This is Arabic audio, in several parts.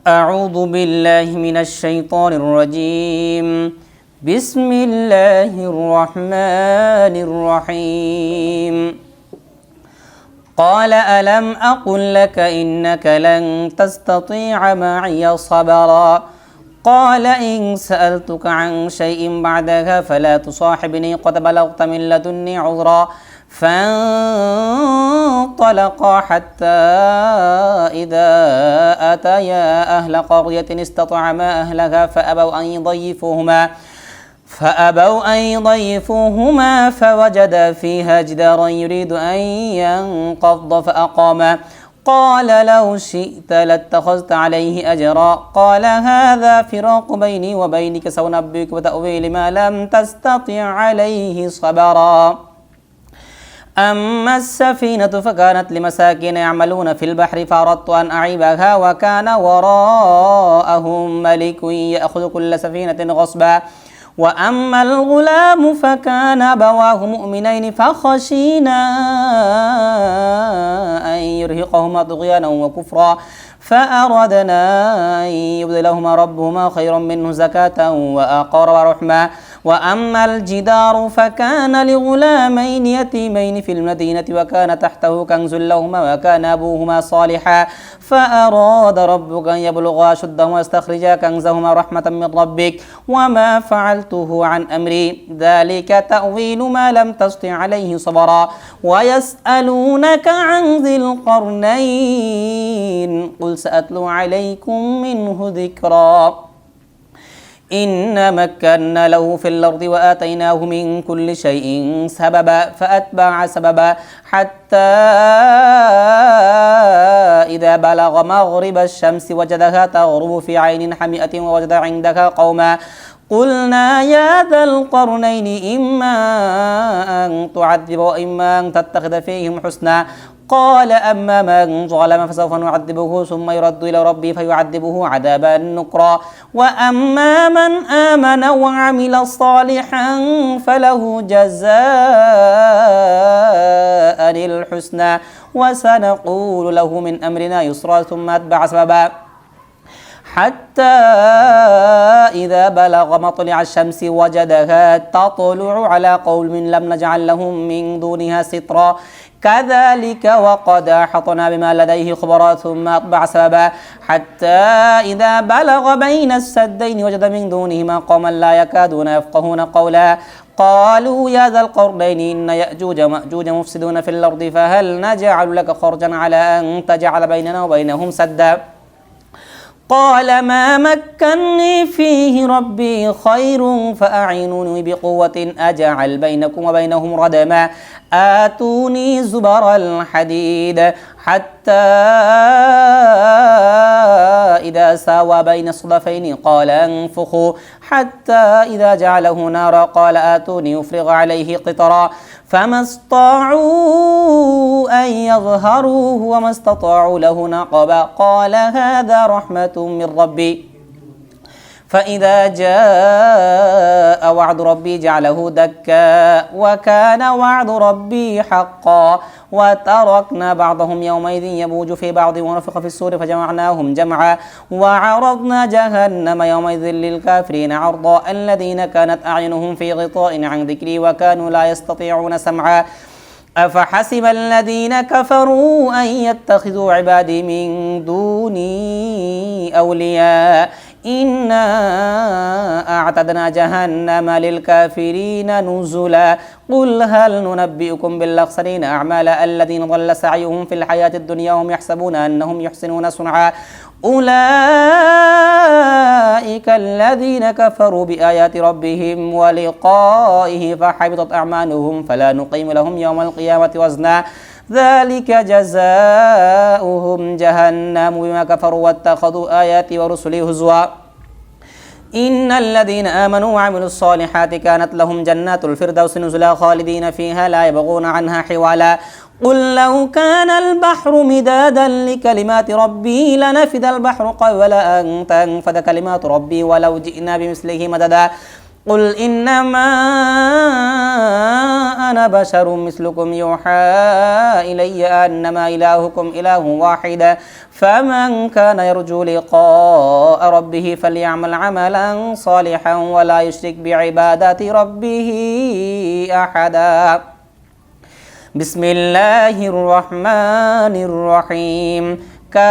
أعوذ بالله من الشيطان الرجيم بسم الله الرحمن الرحيم قال ألم أقل لك إنك لن تستطيع معي صبرا قال إن سألتك عن شيء بعدها فلا تصاحبني قد بلغت من لدني عذرا فانطلقا حتى إذا أتيا أهل قرية استطعما أهلها فأبوا أن يضيفوهما فوجدا فيها جدارا يريد أن ينقض فأقاما قال لو شئت لاتخذت عليه أجرا قال هذا فراق بيني وبينك سأنبئك بتأويل ما لم تستطع عليه صبرا أما السفينة فكانت لمساكين يعملون في البحر فأردت أن أعيبها وكان وراءهم ملك يأخذ كل سفينة غصبا وأما الغلام فكان أبواه مؤمنين فخشينا أن يرهقهما طغيانا وكفرا فأردنا أن يبدلهما ربهما خيرا منه زكاة وأقرب رحما وأما الجدار فكان لغلامين يتيمين في المدينة وكان تحته كنز لهما وكان أبوهما صالحا فأراد ربك أن يبلغا أشدهما ويستخرجا كنزهما رحمة من ربك وما فعلته عن أمري ذلك تأويل ما لم تستطع عليه صبرا ويسألونك عن ذي القرنين قل سأتلو عليكم منه ذكرا إنا مكنا له في الأرض وآتيناه من كل شيء سببا فأتبع سببا حتى إذا بلغ مغرب الشمس وجدها تغرب في عين حمئة ووجد عندها قوما قلنا يا ذا القرنين إما أن تعذب وإما أن تتخذ فيهم حسنا قال أما من ظلم فسوف نعذبه ثم يرد إلى ربه فيعذبه عذابا نكرا وأما من آمن وعمل صالحا فله جزاء الحسنى وسنقول له من أمرنا يسرا ثم أتبع سببا حتى إذا بلغ مطلع الشمس وجدها تطلع على قوم لم نجعل لهم من دونها سترا كذلك وقد أحطنا بما لديه خبرا ثم أتبع سببا حتى إذا بلغ بين السدين وجد من دونهما قوما لا يكادون يفقهون قولا قالوا يا ذا القرنين إن يأجوج ومأجوج مفسدون في الأرض فهل نجعل لك خرجا على أن تجعل بيننا وبينهم سدا قال ما مكني فيه ربي خير فأعينوني بقوة أجعل بينكم وبينهم ردما آتوني زبر الحديد حتى إذا ساوى بين الصدفين قال انفخوا حتى إذا جعله نارا قال آتوني أفرغ عليه قطرا فما استطاعوا أن يظهروه وما استطاعوا له نقبا قال هذا رحمة من ربي فإذا جاء وعد ربي جعله دكا وكان وعد ربي حقا وتركنا بعضهم يومئذ يموج في بعض ونفخ في السور فجمعناهم جمعا وعرضنا جهنم يومئذ للكافرين عرضا الذين كانت أعينهم في غطاء عن ذكري وكانوا لا يستطيعون سمعا أفحسب الذين كفروا أن يتخذوا عبادي من دوني أولياء إنا أعتدنا جهنم للكافرين نزلا قل هل ننبئكم بالأخسرين أعمالا الذين ضل سعيهم في الحياة الدنيا وهم يحسبون أنهم يحسنون صنعا أولئك الذين كفروا بآيات ربهم ولقائه فحبطت أعمالهم فلا نقيم لهم يوم القيامة وزنا ذلك جزاؤهم جهنم بما كفروا واتخذوا آياتي ورسلي هزوا إن الذين آمنوا وعملوا الصالحات كانت لهم جنات الفردوس نزلا خالدين فيها لا يبغون عنها حوالا قل لو كان البحر مدادا لكلمات ربي لنفد البحر قبل أن تنفد كلمات ربي ولو جئنا بمثله مددا قل إنما أنا بشر مثلكم يوحى إلي أنما إلهكم إله واحد فمن كان يرجو لقاء ربه فليعمل عملا صالحا ولا يشرك بعبادة ربه أحدا. بسم الله الرحمن الرحيم. كافها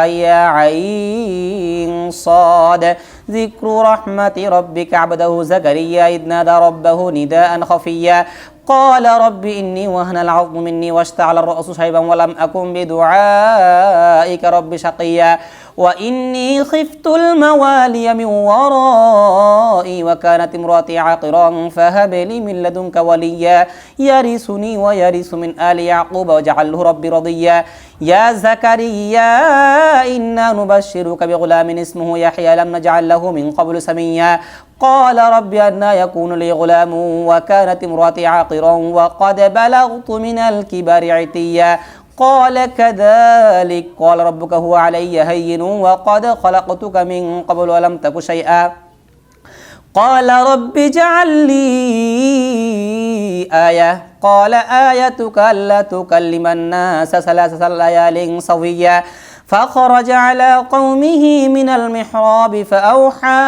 يا عين صاد. ذكر رحمة ربك عبده زكريا إذ نادى ربه نداء خفيا قال رب إني وهن العظم مني واشتعل الرأس شيبا ولم أكن بدعائك رب شقيا وإني خفت الموالي من ورائي وكانت امرأتي عاقرا فهب لي من لدنك وليا يرثني ويرث من آل يعقوب واجعله ربي رضيا. يا زكريا إنا نبشرك بغلام اسمه يحيى لم نجعل له من قبل سميا قال رب أنى يكون لي غلام وكانت امرأتي عاقرا وقد بلغت من الكبر عتيا قال كذلك قال ربك هو علي هين وقد خلقتك من قبل ولم تك شيئا قال رب اجعل لي آية قال آيتك ألا تكلم الناس 3 ليال سويا فخرج على قومه من المحراب فأوحى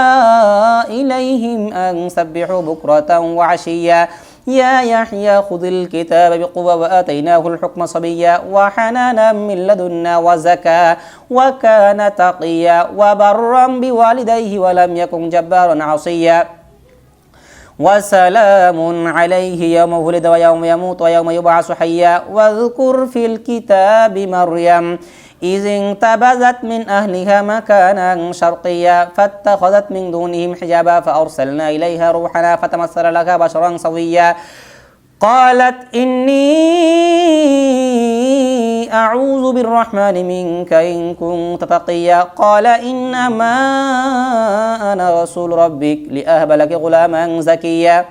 إليهم أن سبحوا بكرة وعشيا يا يحيى خذ الكتاب بقوة وآتيناه الحكم صبيا وحنانا من لدنا وزكاة وكان تقيا وبرا بوالديه ولم يكن جبارا عصيا وسلام عليه يوم ولد ويوم يموت ويوم يبعث حيا واذكر في الكتاب مريم إذ انتبذت من أهلها مكانا شرقيا فاتخذت من دونهم حجابا فأرسلنا إليها روحنا فتمثل لها بشرا سويا قالت إني أعوذ بالرحمن منك إن كنت تقيا قال إنما أنا رسول ربك لأهب لك غلاما زكيا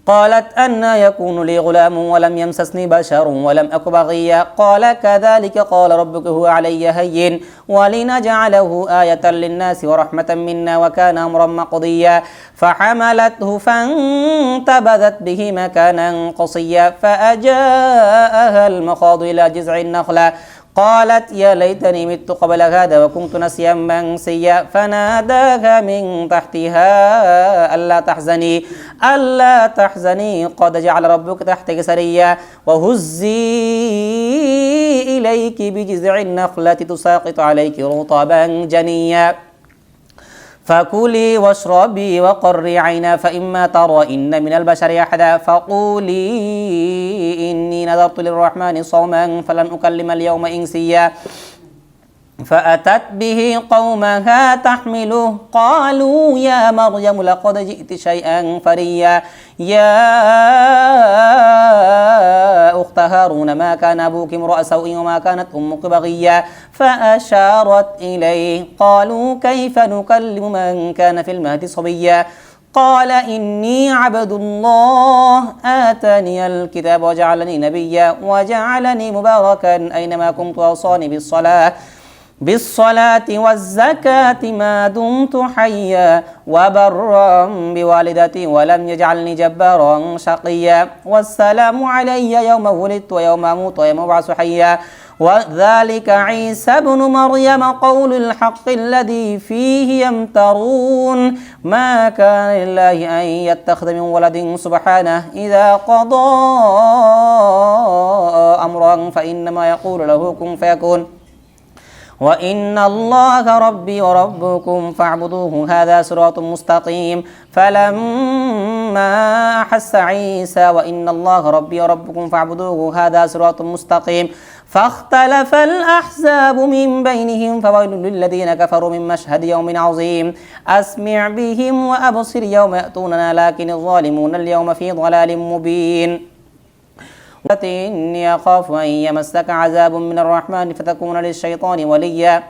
قالت أنى يكون لي غلام ولم يمسسني بشر ولم أك بغيا قال كذلك قال ربك هو علي هين ولنجعله آية للناس ورحمة منا وكان أمرا مقضيا فحملته فانتبذت به مكانا قصيا فأجاءها المخاض إلى جذع النخلة قالت يا ليتني مت قبل هذا وكنت نسيا منسيا فناداها من تحتها ألا تحزني قد جعل ربك تحتك سريا وهزي إليك بجذع النخلة تساقط عليك رطبا جنيا فكلي واشربي وقري عينا فإما ترين من البشر أحدا فقولي إني نذرت للرحمن صوما فلن أكلم اليوم إنسيا فأتت به قومها تحمله قالوا يا مريم لقد جئت شيئا فريا يا أخت هارون ما كان أبوك امرأ سوء وما كانت أمك بغيا فأشارت إليه قالوا كيف نكلم من كان في المهد صبيا قال إني عبد الله آتاني الكتاب وجعلني نبيا وجعلني مباركا أينما كنت وأوصاني بالصلاة والزكاة ما دمت حيا وبرا بوالدتي ولم يجعلني جبارا شقيا والسلام علي يوم ولدت ويوم أموت ويوم أبعث حيا وذلك عيسى بن مريم قول الحق الذي فيه يمترون ما كان لله أن يتخذ من ولد سبحانه إذا قضى أمرا فإنما يقول له كن فيكون وإن الله ربي وربكم فاعبدوه هذا صراط مستقيم فلما أحس عيسى وإن الله ربي وربكم فاعبدوه هذا صراط مستقيم فاختلف الأحزاب من بينهم فويل للذين كفروا من مشهد يوم عظيم أسمع بهم وأبصر يوم يأتوننا لكن الظالمون اليوم في ضلال مبين إني أخاف أن يمسك عذاب من الرحمن فتكون للشيطان وليا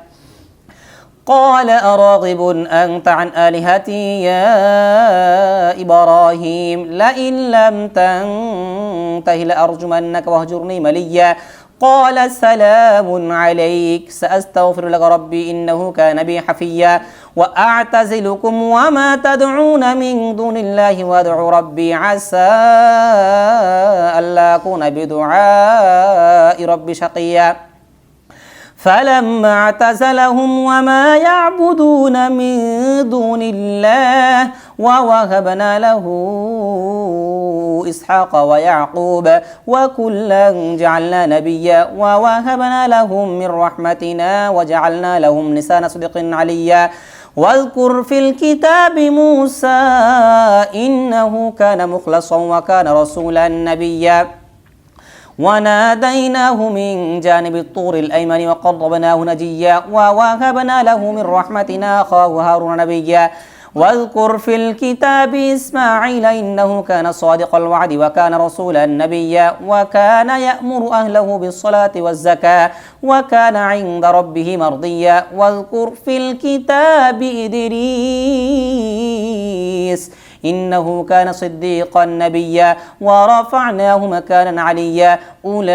قال أراغب أنت عن آلهتي يا إبراهيم لئن لم تنته لأرجمنك واهجرني مليا قال سلام عليك سأستغفر لك ربي إنه كان بي حفيا وأعتزلكم وما تدعون من دون الله وأدعو ربي عسى ألا أكون بدعاء ربي شقيا فلما اعتزلهم وما يعبدون من دون الله ووهبنا له إسحاق ويعقوب وكلا جعلنا نبيا ووهبنا لهم من رحمتنا وجعلنا لهم لسان صدق عليا واذكر في الكتاب موسى إنه كان مخلصا وكان رسولا نبيا وناديناه من جانب الطور الأيمن وقربناه نجيا ووهبنا له من رحمتنا أخاه هارون نبيا واذكر في الكتاب إسماعيل إنه كان صادق الوعد وكان رسولا نبيا وكان يأمر أهله بالصلاة والزكاة وكان عند ربه مرضيا واذكر في الكتاب إدريس إنه كان صديقا نبيا ورفعناه مكانا عليا أولئك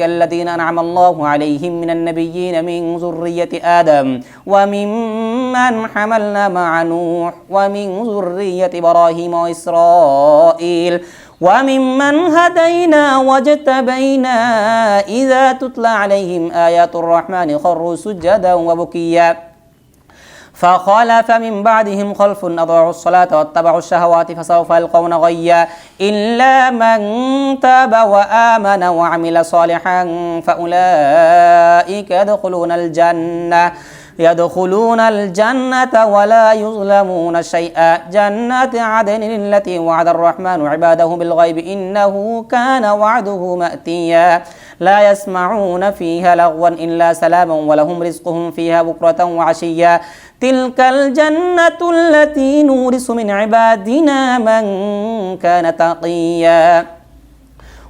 الذين أنعم الله عليهم من النبيين من ذرية آدم وممن حملنا مع نوح ومن ذرية إبراهيم وإسرائيل وممن هدينا واجتبينا إذا تتلى عليهم آيات الرحمن خروا سجدا وبكيا فخلف من بعدهم خلف أضاعوا الصلاة واتبعوا الشهوات فسوف يلقون غيا إلا من تاب وآمن وعمل صالحا فأولئك يدخلون الجنة ولا يظلمون شيئا جنات عدن التي وعد الرحمن عباده بالغيب إنه كان وعده مأتيا لا يسمعون فيها لغوا إلا سلاما ولهم رزقهم فيها بكرة وعشيا تلك الجنة التي نورث من عبادنا من كان تقيا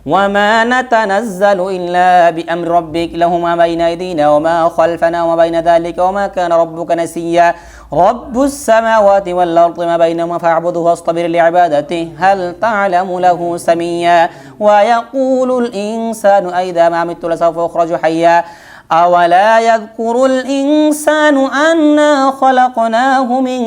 وما نتنزل إلا بأمر ربك له ما بين أيدينا وما خلفنا وما بين ذلك وما كان ربك نسيا رب السماوات والأرض ما بينهما فاعبده واصطبر لعبادته هل تعلم له سميا ويقول الإنسان أئذا ما مت لسوف أخرج حيا أولا يذكر الإنسان أنا خلقناه من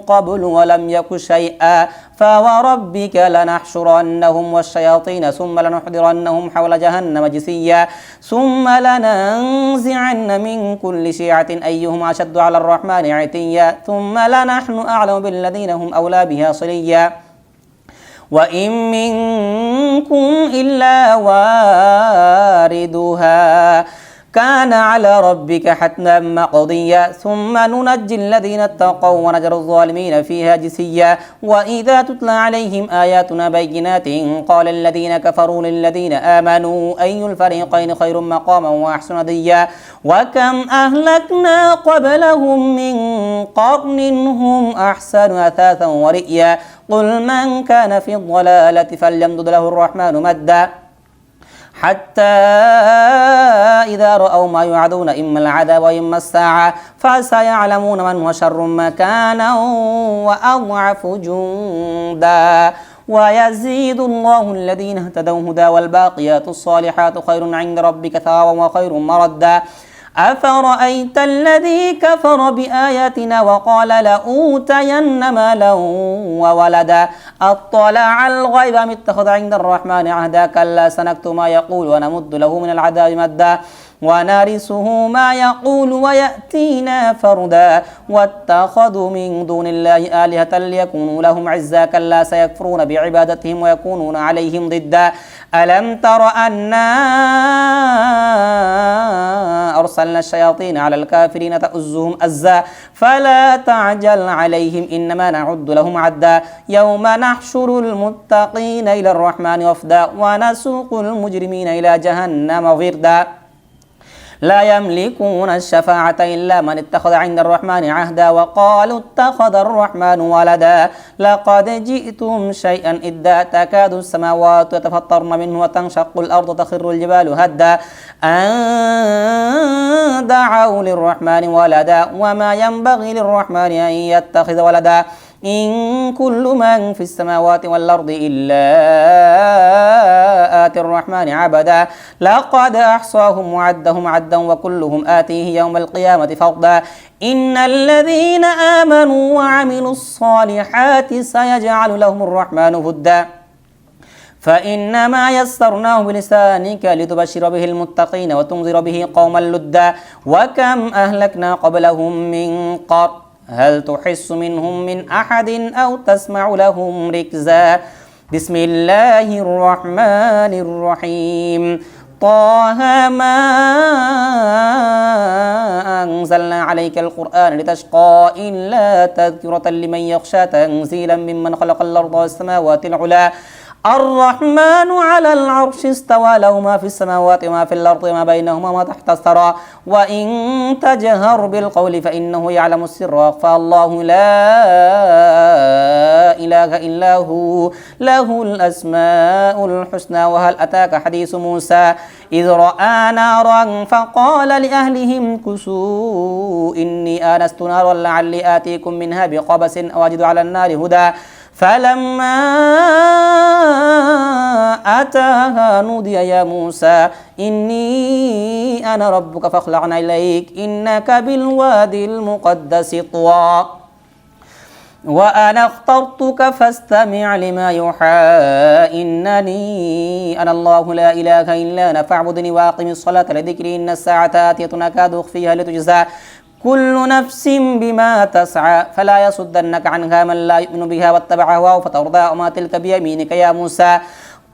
قبل ولم يك شيئا فوربك لنحشرنهم والشياطين ثم لنحضرنهم حول جهنم جثيا ثم لننزعن من كل شيعة أيهم أشد على الرحمن عتيا ثم لنحن أعلم بالذين هم أولى بها صليا وإن منكم إلا واردها كان على ربك حتما مقضيا ثم ننجي الذين اتقوا ونجر الظالمين فيها جثيا وإذا تتلى عليهم آياتنا بينات قال الذين كفروا للذين آمنوا أي الفريقين خير مقاما وأحسن نديا وكم أهلكنا قبلهم من قرن هم أحسن أثاثا ورئيا قل من كان في الضلالة فليمدد له الرحمن مدا حتى إذا رأوا ما يوعدون إما العذاب وإما الساعة فسيعلمون من هو شر مكانا وأضعف جندا ويزيد الله الذين اهتدوا هدى والباقيات الصالحات خير عند ربك ثوابا وخير مردا أفرأيت الذي كفر بآياتنا وقال لأوتين مالا وولدا أطلع الغيب أم اتخذ عند الرحمن عهدا كلا سنكتب ما يقول ونمد له من العذاب مدا ونرثه ما يقول ويأتينا فردا واتخذوا من دون الله آلهة ليكونوا لهم عزا كلا سيكفرون بعبادتهم ويكونون عليهم ضدا ألم تر أنا أرسلنا الشياطين على الكافرين تؤزهم أزا فلا تعجل عليهم إنما نعد لهم عدا يوم نحشر المتقين إلى الرحمن وفدا ونسوق المجرمين إلى جهنم وردا لا يملكون الشفاعة إلا من اتخذ عند الرحمن عهدا وقالوا اتخذ الرحمن ولدا لقد جئتم شيئا إدا تكاد السماوات يتفطرن منه وتنشق الأرض تخر الجبال هدا أن دعوا للرحمن ولدا وما ينبغي للرحمن أن يتخذ ولدا إن كل من في السماوات والأرض إلا آتي الرحمن عبدا لقد أحصاهم وعدهم عدا وكلهم آتيه يوم القيامة فردا إن الذين آمنوا وعملوا الصالحات سيجعل لهم الرحمن هدا فإنما يسرناه بلسانك لتبشر به المتقين وتنذر به قوما لدا وكم أهلكنا قبلهم من قرن هل تحس منهم من أحد أو تسمع لهم ركزا بسم الله الرحمن الرحيم طه ما أنزلنا عليك القرآن لتشقى إلا تذكرة لمن يخشى تنزيلا ممن خلق الأرض والسماوات العلى الرحمن على العرش استوى له ما في السماوات وما في الأرض وما بينهما وما تحت الثرى وإن تجهر بالقول فإنه يعلم السر وأخفى الله لا إله إلا هو له الأسماء الحسنى وهل أتاك حديث موسى إذ رأى نارا فقال لأهلهم كسوا إني آنست نارا لعلي آتيكم منها بقبس أو أجد على النار هدى فلما أتاها نودي يا موسى إني أنا ربك فاخلعنا إليك إنك بالوادي المقدس طوى وأنا اخترتك فاستمع لما يوحى إنني أنا الله لا إله إلا أنا فاعبدني وأقم الصلاة لذكري إن الساعة آتية أكاد أخفيها لتجزى كل نفس بما تسعى فلا يصدنك عنها من لا يؤمن بها واتبع هواه فترضى وما تلك بيمينك يا موسى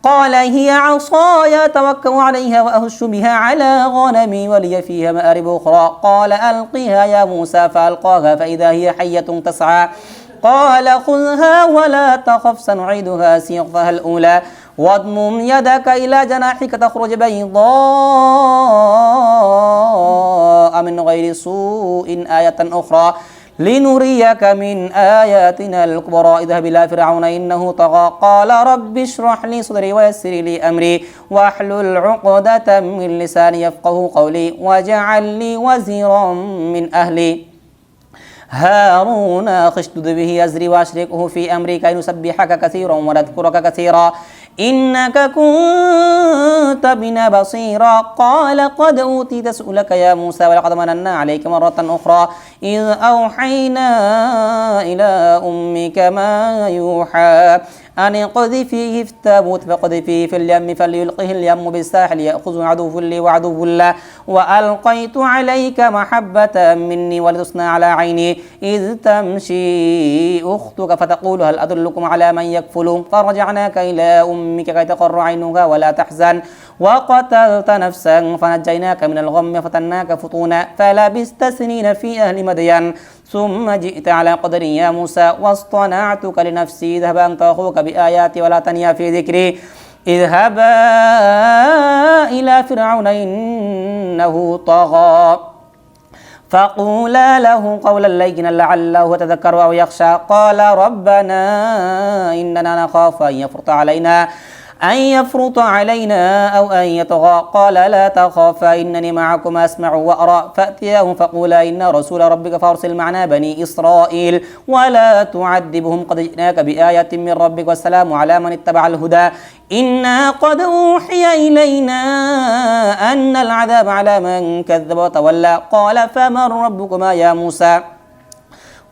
قال هي عصاي أتوكل عليها وأهش بها على غنمي ولي فيها مآرب أخرى قال ألقها يا موسى فألقاها فإذا هي حية تسعى قال خذها ولا تخف سنعيدها سيرتها الأولى واضمم يدك إلى جناحك تخرج بيضاء من غير سوء آية أخرى لنريك من آياتنا الكبرى اذهب إلى فرعون إنه طغى قال رب اشرح لي صدري ويسر لي أمري واحلل عقدة من لساني يفقه قولي واجعل لي وزيرا من أهلي هارون اشدد به أزري وأشركه في أمري كي نسبحك كثيرا ونذكرك كثيرا إنك كنت بنا بصيرا قال قد أوتيت سؤلك يا موسى ولقد مننا عليك مرة أخرى إذ أوحينا إلى أمك ما يوحى أن اقذفيه في التابوت فاقذفيه في اليم فليلقه اليم بالساحل يأخذ عدو لي وعدو له وألقيت عليك محبة مني ولتصنع على عيني إذ تمشي أختك فتقول هل أدلكم على من يكفل فرجعناك إلى أمك كي تقر عينها ولا تحزن وقتلت نفسا فنجيناك من الغم فتناك فتونا فلبست سنين في أهل مدين ثم جئت على قدر يا موسى واصطنعتك لنفسي اذهب أنت وأخوك بآياتي ولا تنيا في ذكري اذهبا إلى فرعون إنه طغى فقولا له قولا لينا لعله يتذكر أو يخشى قال ربنا إننا نخاف أن يفرط علينا أو أن يطغى قال لا تخافا إنني معكم أسمع وأرى فأتياه فقولا إن رسول ربك فارسل معنا بني إسرائيل ولا تعذبهم قد جئناك بآية من ربك والسلام على من اتبع الهدى إنا قد أوحي إلينا أن العذاب على من كذب وتولى قال فمن ربكما يا موسى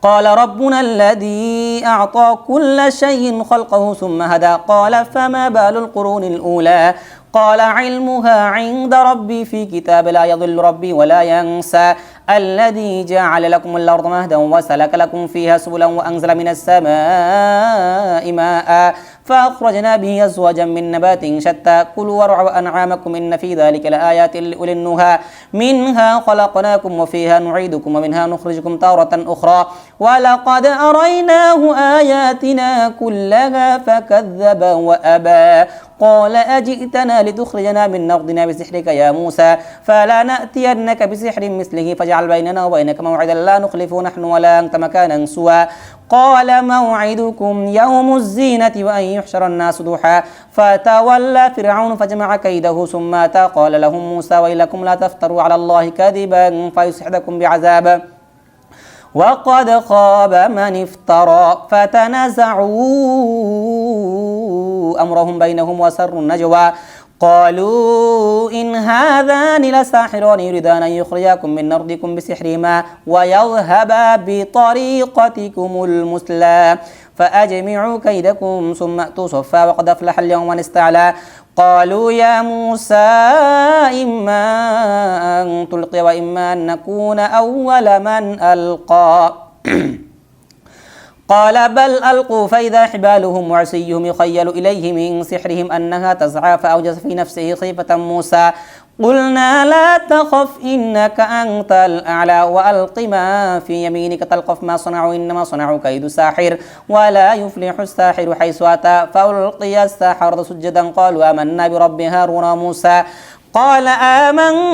قال ربنا الذي أعطى كل شيء خلقه ثم هدى قال فما بال القرون الأولى قال علمها عند ربي في كتاب لا يضل ربي ولا ينسى الذي جعل لكم الأرض مهدا وسلك لكم فيها سبلا وأنزل من السماء ماء فأخرجنا به أزواجا من نبات شتى كلوا وارعوا أنعامكم إن في ذلك لآيات لأولي النهى منها خلقناكم وفيها نعيدكم ومنها نخرجكم تارة أخرى ولقد أريناه آياتنا كلها فكذب وأبى قال أجئتنا لتخرجنا من أرضنا بسحرك يا موسى فلا نأتينك بسحر مثله فاجعل بيننا وبينك موعدا لا نخلفه نحن ولا أنت مكانا سوى قال موعدكم يوم الزينة وأن يحشر الناس ضحى فتولى فرعون فجمع كيده ثم أتى قال لهم موسى ويلكم لا تفتروا على الله كذبا فيسحتكم بعذاب وقد خاب من افترى فتنازعوا أمرهم بينهم وسروا النجوى قالوا إن هذان لساحران يريدان أن يخرجاكم من أرضكم بسحرهما ويذهبا بطريقتكم المثلى فأجمعوا كيدكم ثم أتوا صفا وقد أفلح اليوم من استعلى قالوا يا موسى إما أن تلقي وإما أن نكون أول من ألقى قال بل ألقوا فإذا حبالهم وعصيهم يخيل إليه من سحرهم أنها تسعى فأوجس في نفسه خيفة موسى قلنا لا تخف إنك أنت الأعلى وألق ما في يمينك تلقف ما صنعوا إنما صنعوا كيد ساحر ولا يفلح الساحر حيث أتى فألقي الساحرة سجدا قالوا آمنا برب هارون وموسى قال آمنتم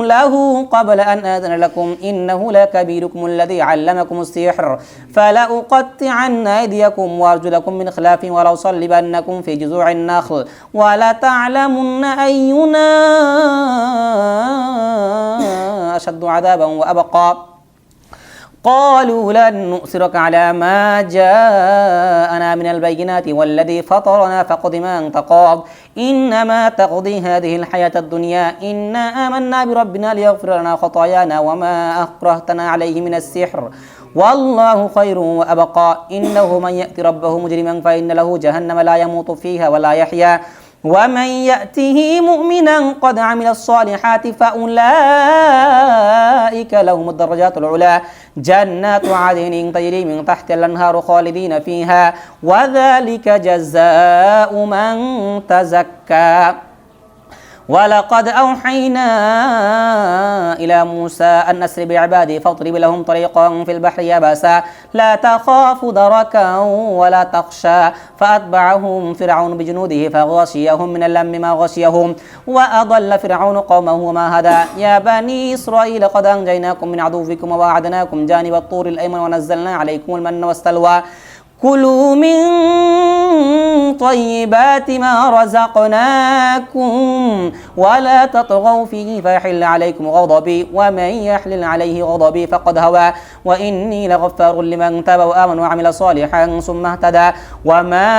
له قبل أن آذن لكم إنه لكبيركم الذي علمكم السحر فلأقطعن أيديكم وأرجلكم من خلاف ولأصلبنكم في جذوع النخل ولتعلمن أينا أشد عذابا وأبقى قالوا لن نؤثرك على ما جاءنا من البينات والذي فطرنا فاقض ما أنت قاض إنما تقضي هذه الحياة الدنيا إنا آمنا بربنا ليغفر لنا خطايانا وما أكرهتنا عليه من السحر والله خير وأبقى إنه من يأتي ربه مجرما فإن له جهنم لا يموت فيها ولا يحيا ومن يأته مؤمنا قد عمل الصالحات فأولئك لهم الدرجات العلى جنات عدن تجري من تحت الأنهار خالدين فيها وذلك جزاء من تزكى ولقد أوحينا إلى موسى أن أسر بعبادي فاضرب لهم طريقا في البحر يبسا لا تخاف دركا ولا تخشى فأتبعهم فرعون بجنوده فغشيهم من اليم ما غشيهم وأضل فرعون قومه وما هدى يا بني إسرائيل قد أنجيناكم من عدوكم ووعدناكم جانب الطور الأيمن ونزلنا عليكم المن والسلوى كلوا من طيبات ما رزقناكم ولا تطغوا فيه فيحل عليكم غضبي ومن يحلل عليه غضبي فقد هوى وإني لغفار لمن تاب وآمن وعمل صالحا ثم اهتدى وما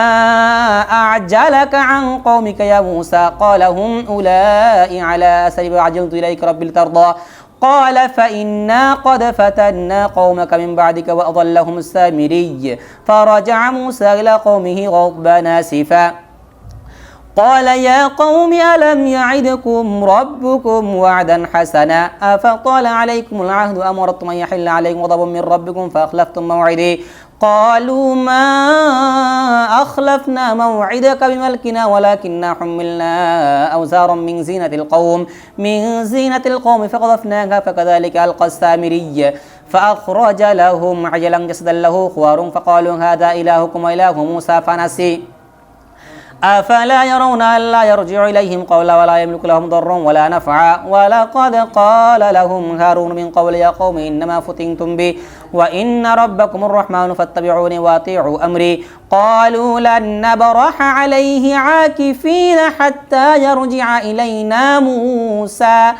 أعجلك عن قومك يا موسى قال هم أولئك على أثري وعجلت إليك ربي لترضى قال فإنا قد فتنا قومك من بعدك وأضلهم السامري فرجع موسى إلى قومه غضبان آسفا قال يا قوم ألم يعدكم ربكم وعدا حسنا أفطال عليكم العهد أم أردتم أن يحل عليكم غضب من ربكم فأخلفتم موعدي قالوا ما أخلفنا موعدك بملكنا ولكننا حملنا أوزارا من زينة القوم فقذفناها فكذلك ألقى السامري فأخرج لهم عجلا جسدا له خوار فقالوا هذا إلهكم وإله موسى فنسي أفلا يرون ألا يرجع إليهم قولا ولا يملك لهم ضرا ولا نفعا ولقد قال لهم هارون من قبل يا قوم إنما فتنتم به وإن ربكم الرحمن فاتبعوني وأطيعوا أمري قالوا لن نبرح عليه عاكفين حتى يرجع إلينا موسى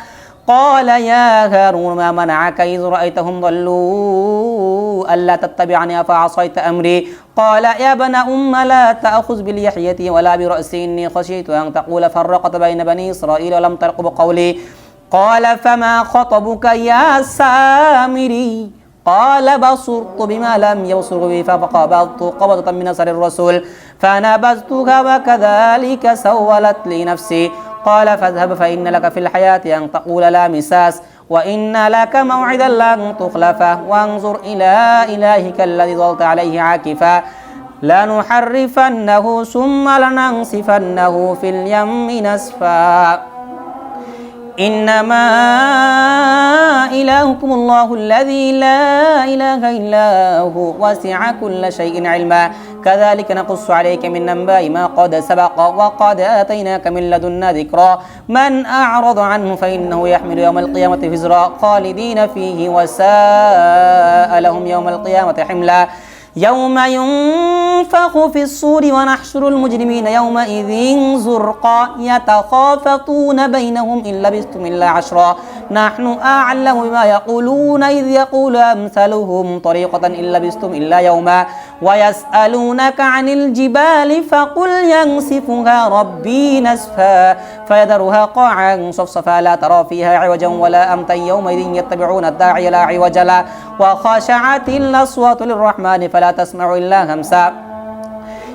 قال يا هارون ما منعك إذ رأيتهم ضلوا ألا تتبعني أفعصيت أمري قال يا ابن أم لا تأخذ بلحيتي ولا برأسي إني خشيت أن تقول فرقت بين بني إسرائيل ولم ترقب قولي قال فما خطبك يا سامري قال بصرت بما لم يبصروا به فقبضت قبضة من أثر الرسول فنبذتها وكذلك سولت لي نفسي قال فاذهب فإن لك في الحياة أن تقول لا مساس وإن لك موعدا لن تخلفه وانظر إلى إلهك الذي ظلت عليه عاكفا لنحرفنه ثم لننسفنه في اليم نسفا إنما إلهكم الله الذي لا إله إلا هو وسع كل شيء علما كذلك نقص عليك من أنباء ما قد سبق وقد آتيناك من لدنا ذكرا من أعرض عنه فإنه يحمل يوم القيامة وزرا خالدين فيه وساء لهم يوم القيامة حملا يوم ينفخ في الصور ونحشر المجرمين يومئذ زرقا يتخافتون بينهم إن لبثتم إلا عشرا نحن أعلم بما يقولون إذ يقول أمثلهم طريقة إن لبثتم إلا يوما ويسألونك عن الجبال فقل ينسفها ربي نسفا فيذرها قاعا صفصفا لا ترى فيها عوجا ولا أمتا يومئذ يتبعون الداعي لا عوج له وخشعت الأصوات للرحمن فلا تسمع إلا همسا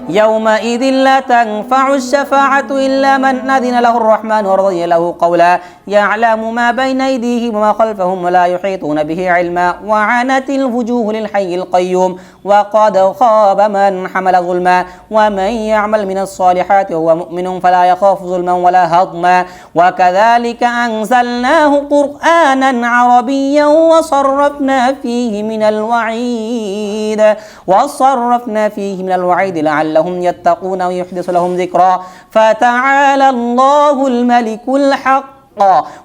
يومئذ لا تنفع الشفاعة إلا من أذن له الرحمن ورضي له قولا يعلم ما بين أيديهم وما خلفهم ولا يحيطون به علما وعنت الوجوه للحي القيوم وقد خاب من حمل ظلما ومن يعمل من الصالحات وهو مؤمن فلا يخاف ظلما ولا هضما وكذلك أنزلناه قرآنا عربيا وصرفنا فيه من الوعيد لعلهم يتقون ويحدث لهم ذكرا فتعالى الله الملك الحق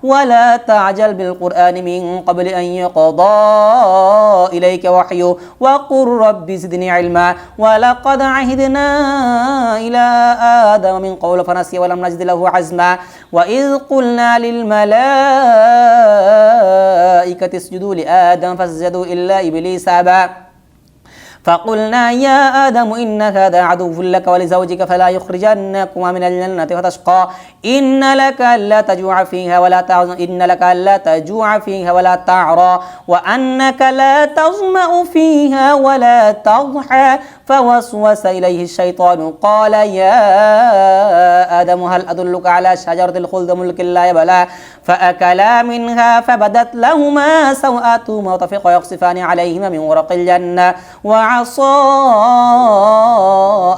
ولا تعجل بالقرآن من قبل أن يقضى إليك وحيه وقل رب زدني علما ولقد عهدنا إلى آدم من قبل فنسي ولم نجد له عزما وإذ قلنا للملائكة اسجدوا لآدم فسجدوا إلا إبليس أبى فقلنا يا آدم إن هذا عدو لك ولزوجك فلا يخرجنكما من الجنة فتشقى إن لك ألا تجوع فيها ولا تعرى وأنك لا تظمأ فيها ولا تضحى فوسوس إليه الشيطان قال يا آدم هل أدلك على شجرة الخلد ملك لا يبلى فأكلا منها فبدت لهما سوآتهما وطفقا يقصفان عليهما من ورق الجنة وعصى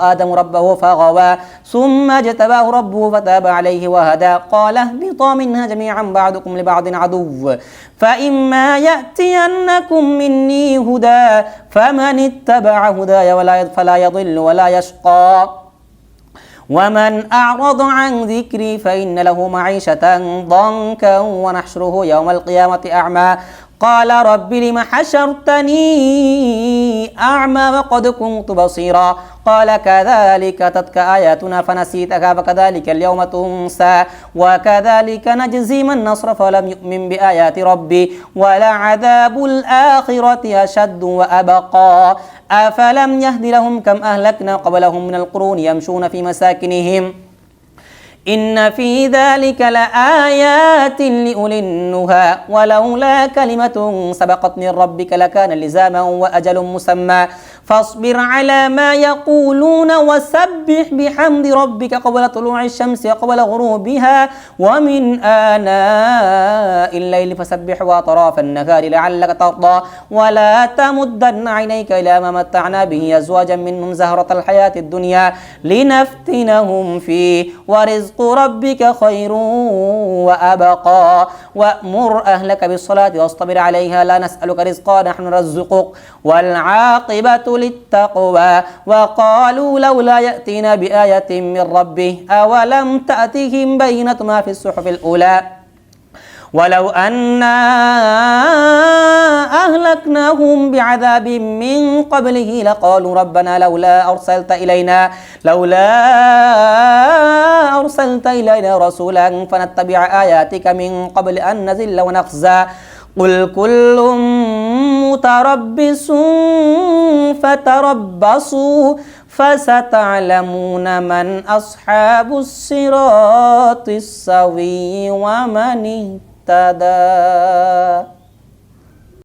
آدم ربه فغوى ثم اجتباه ربه فتاب عليه وهدى قال اهبطا منها جميعا بعضكم لبعض عدو فإما يأتينكم مني هدى فمن اتبع هداي فلا يضل ولا يشقى ومن أعرض عن ذكري فإن له معيشة ضنكا ونحشره يوم القيامة أعمى قال رب لم حشرتني أعمى وقد كنت بصيرا قال كذلك تتك آياتنا فنسيتها فكذلك اليوم تنسى وكذلك نجزي من نصرف ولم يؤمن بآيات ربي ولعذاب الآخرة أشد وأبقى أفلم يهد لهم كم أهلكنا قبلهم من القرون يمشون في مساكنهم إن في ذلك لآيات لأولي النهى ولولا كلمة سبقت من ربك لكان لزاما وأجل مسمى فاصبر على ما يقولون وسبح بحمد ربك قبل طلوع الشمس وقبل غروبها ومن آناء الليل فسبح وأطراف النهار لعلك ترضى ولا تمدن عينيك إلى ما متعنا به أزواجا منهم زهرة الحياة الدنيا لنفتنهم فيه ورزق ربك خير وأبقى وأمر أهلك بالصلاة واصطبر عليها لا نسألك رزقا نحن نرزقك والعاقبة للتقوى وقالوا لولا يأتينا بآية من ربه أولم تأتهم بينة ما في الصحف الأولى ولو أنا أهلكناهم بعذاب من قبله لقالوا ربنا لولا أرسلت إلينا رسولا فنتبع آياتك من قبل أن نذل ونخزى قل كل متربص فتربصوا فستعلمون من أصحاب الصراط السوي ومن اهتدى